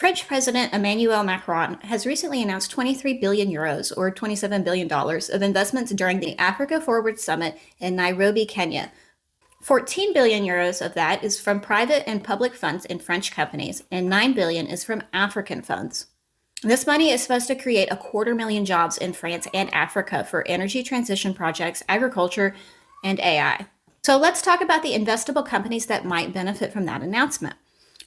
French President Emmanuel Macron has recently announced 23 billion euros or $27 billion of investments during the Africa Forward Summit in Nairobi, Kenya. 14 billion euros of that is from private and public funds in French companies, and 9 billion is from African funds. This money is supposed to create 250,000 jobs in France and Africa for energy transition projects, agriculture, and AI. So let's talk about the investable companies that might benefit from that announcement.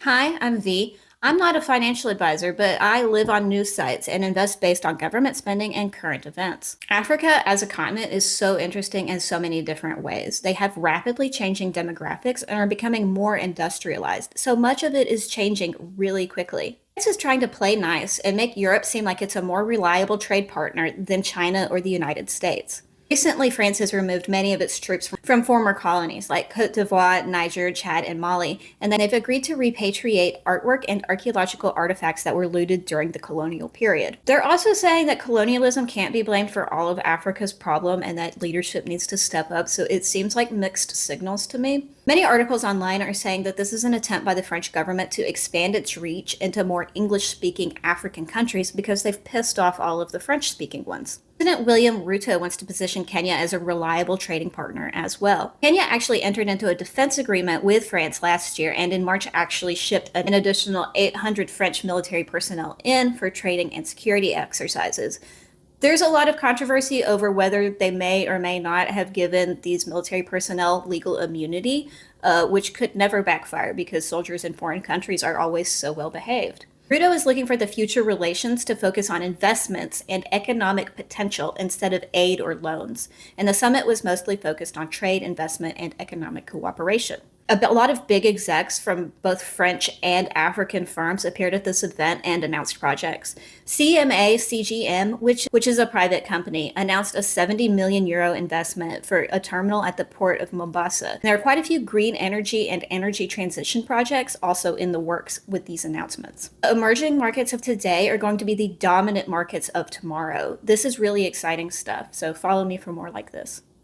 Hi, I'm V. I'm not a financial advisor, but I live on news sites and invest based on government spending and current events. Africa as a continent is so interesting in so many different ways. They have rapidly changing demographics and are becoming more industrialized, so much of it is changing really quickly. France is trying to play nice and make Europe seem like it's a more reliable trade partner than China or the United States. Recently, France has removed many of its troops from former colonies like Cote d'Ivoire, Niger, Chad, and Mali, and then they've agreed to repatriate artwork and archaeological artifacts that were looted during the colonial period. They're also saying that colonialism can't be blamed for all of Africa's problem and that leadership needs to step up, so it seems like mixed signals to me. Many articles online are saying that this is an attempt by the French government to expand its reach into more English-speaking African countries because they've pissed off all of the French-speaking ones. President William Ruto wants to position Kenya as a reliable trading partner as well. Kenya actually entered into a defense agreement with France last year and in March actually shipped an additional 800 French military personnel in for training and security exercises. There's a lot of controversy over whether they may or may not have given these military personnel legal immunity, which could never backfire because soldiers in foreign countries are always so well behaved. Ruto is looking for the future relations to focus on investments and economic potential instead of aid or loans, and the summit was mostly focused on trade, investment, and economic cooperation. A lot of big execs from both French and African firms appeared at this event and announced projects. CMA CGM, which is a private company, announced a 70 million euro investment for a terminal at the port of Mombasa. There are quite a few green energy and energy transition projects also in the works with these announcements. Emerging markets of today are going to be the dominant markets of tomorrow. This is really exciting stuff, so follow me for more like this.